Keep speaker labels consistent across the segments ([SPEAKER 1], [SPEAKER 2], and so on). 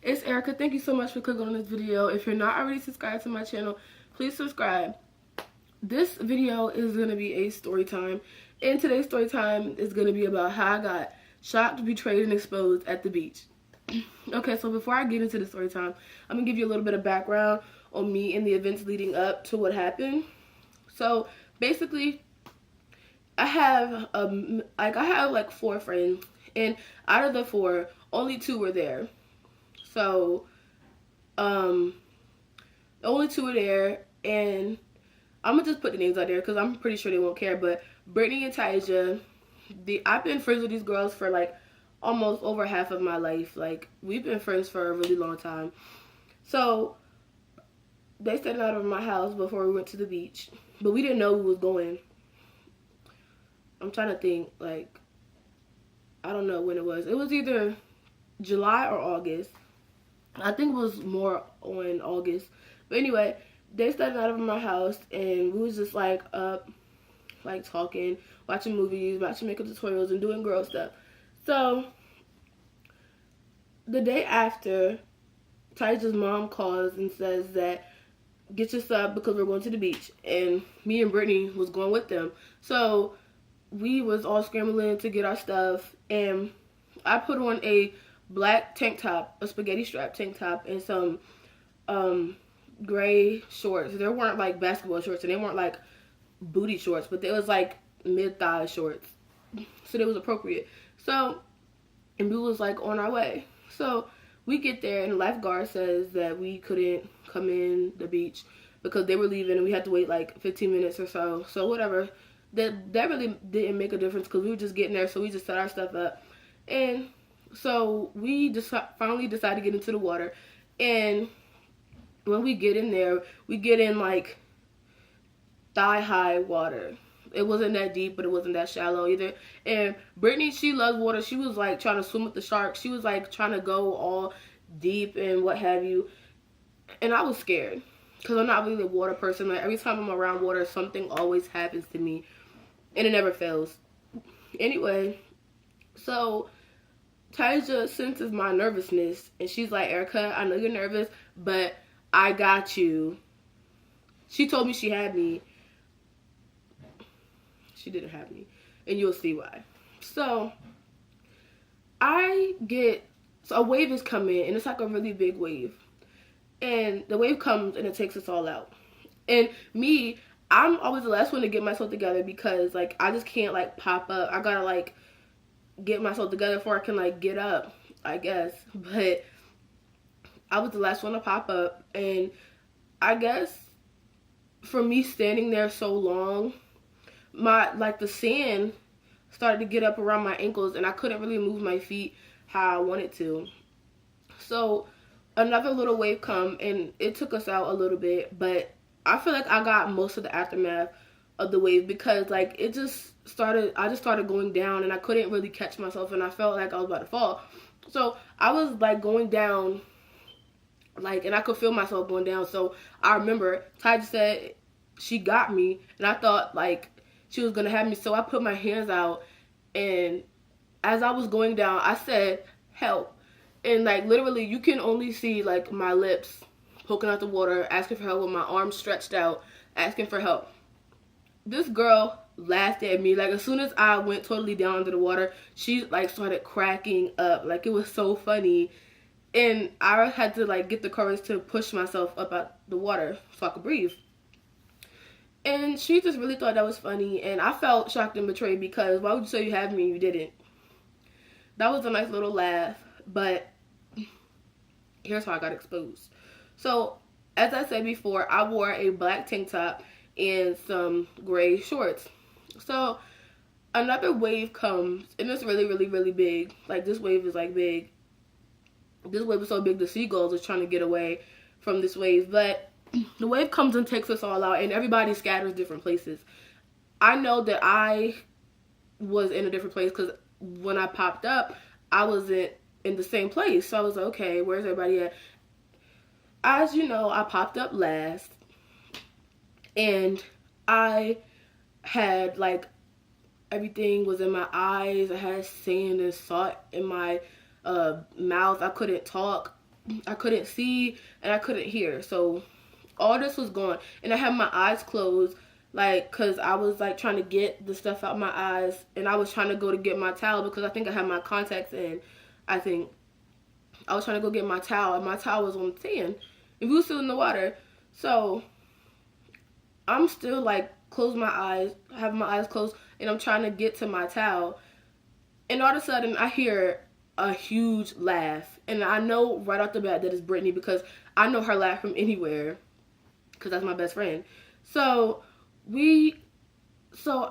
[SPEAKER 1] It's Erica. Thank you so much for clicking on this video. If you're not already subscribed to my channel, please subscribe. This video is going to be a story time, and today's story time is going to be about how I got shocked, betrayed, and exposed at the beach. Okay, so before I get into the story time, I'm going to give you a little bit of background on me and the events leading up to what happened. So basically, I have like 4 friends, and out of the 4, only 2 were there. So, only 2 were there, and I'm gonna just put the names out there because I'm pretty sure they won't care. But Brittany and Tyja, I've been friends with these girls for like almost over half of my life. Like, we've been friends for a really long time. So they stayed out of my house before we went to the beach, but we didn't know we was going. I'm trying to think, like, I don't know when it was. It was either July or August. I think it was more on August. But anyway, they stepped out of my house, and we was just like up, like talking, watching movies, watching makeup tutorials, and doing girl stuff. So the day after, Tyja's mom calls and says that get your sub because we're going to the beach, and me and Brittany was going with them. So we was all scrambling to get our stuff, and I put on a black tank top, a spaghetti strap tank top, and some gray shorts. They weren't like basketball shorts, and they weren't like booty shorts, but they was like mid-thigh shorts, so they was appropriate. So, and we was like on our way. So we get there, and the lifeguard says that we couldn't come in the beach because they were leaving, and we had to wait like 15 minutes or so. So whatever, that really didn't make a difference because we were just getting there. So we just set our stuff up, and so we just finally decided to get into the water. And when we get in there, we get in like thigh-high water. It wasn't that deep, but it wasn't that shallow either. And Brittany, she loves water. She was like trying to swim with the sharks. She was like trying to go all deep and what have you. And I was scared because I'm not really a water person. Like, every time I'm around water, something always happens to me, and it never fails. Anyway, so Tyja senses my nervousness, and she's like, Erica, I know you're nervous, but I got you. She told me she had me. She didn't have me, and you'll see why. So a wave is coming, and it's like a really big wave. And the wave comes, and it takes us all out. And me, I'm always the last one to get myself together because, like, I just can't, like, pop up. I gotta, like, get myself together before I can, like, get up, I guess. But I was the last one to pop up, and I guess for me standing there so long, the sand started to get up around my ankles, and I couldn't really move my feet how I wanted to. So another little wave come, and it took us out a little bit, but I feel like I got most of the aftermath of the wave because, like, I just started going down, and I couldn't really catch myself, and I felt like I was about to fall. So I was like going down, like, and I could feel myself going down. So I remember Ty said she got me, and I thought like she was gonna have me. So I put my hands out, and as I was going down, I said, help. And like literally you can only see like my lips poking out the water, asking for help with my arms stretched out, asking for help. This girl laughed at me. Like, as soon as I went totally down into the water, she like started cracking up. Like, it was so funny. And I had to like get the courage to push myself up out the water so I could breathe. And she just really thought that was funny, and I felt shocked and betrayed because why would you say you had me and you didn't? That was a nice little laugh, but here's how I got exposed. So, as I said before, I wore a black tank top and some gray shorts. So, another wave comes, and it's really, really, really big. Like, this wave is like big. This wave is so big, the seagulls are trying to get away from this wave, but the wave comes and takes us all out, and everybody scatters different places. I know that I was in a different place because when I popped up, I wasn't in the same place. So I was like, okay, where's everybody at? As you know, I popped up last, and I had like everything was in my eyes. I had sand and salt in my mouth. I couldn't talk. I couldn't see and I couldn't hear. So all this was gone, and I had my eyes closed, like, cause I was like trying to get the stuff out my eyes, and I was trying to go to get my towel because I think I had my contacts in. I think I was trying to go get my towel, and my towel was on the sand, and we were still in the water. So I'm still like close my eyes, have my eyes closed, and I'm trying to get to my towel, and all of a sudden I hear a huge laugh, and I know right off the bat that it's Brittany because I know her laugh from anywhere, because that's my best friend. So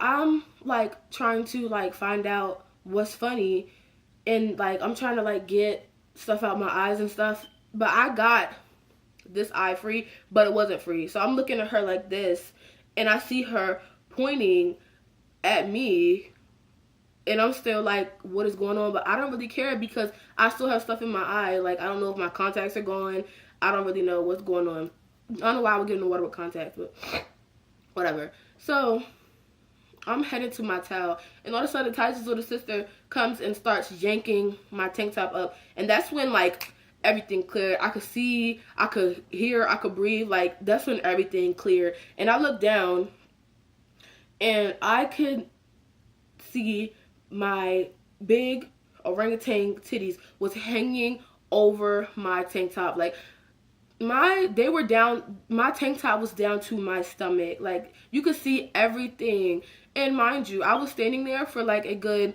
[SPEAKER 1] I'm like trying to like find out what's funny, and like I'm trying to like get stuff out my eyes and stuff, but I got this eye free, but it wasn't free. So I'm looking at her like this, and I see her pointing at me, and I'm still like, what is going on? But I don't really care because I still have stuff in my eye. Like, I don't know if my contacts are gone. I don't really know what's going on. I don't know why I would get in the water with contacts, but whatever. So I'm headed to my towel, and all of a sudden Ty's little sister comes and starts yanking my tank top up, and that's when like everything cleared. I could see, I could hear, I could breathe. Like, that's when everything cleared. And I looked down, and I could see my big orangutan titties was hanging over my tank top. Like, they were down, my tank top was down to my stomach. Like, you could see everything. And mind you, I was standing there for like a good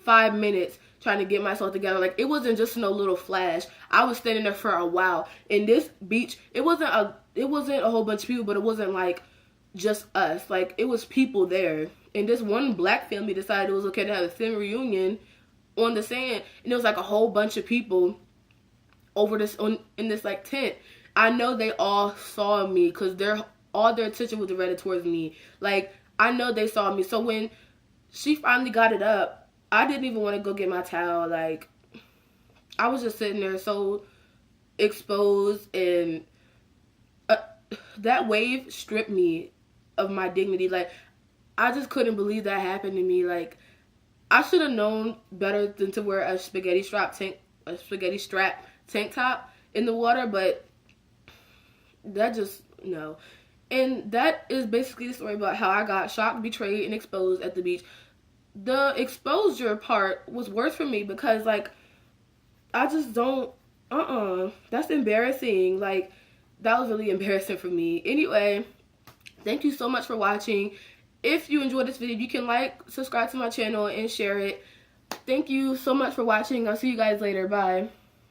[SPEAKER 1] 5 minutes trying to get myself together. Like, it wasn't just no little flash. I was standing there for a while. In this beach, it wasn't a whole bunch of people, but it wasn't like just us. Like, it was people there. And this one black family decided it was okay to have a family reunion on the sand, and it was like a whole bunch of people over this in this like tent. I know they all saw me because all their attention was directed towards me. Like, I know they saw me. So when she finally got it up, I didn't even want to go get my towel. Like, I was just sitting there so exposed, and that wave stripped me of my dignity. Like, I just couldn't believe that happened to me. Like, I should have known better than to wear a spaghetti strap tank top in the water, but that just, no. And that is basically the story about how I got shocked, betrayed, and exposed at the beach. The exposure part was worse for me because, like, I just don't, that's embarrassing. Like, that was really embarrassing for me. Anyway, thank you so much for watching. If you enjoyed this video, you can like, subscribe to my channel, and share it. Thank you so much for watching. I'll see you guys later. Bye.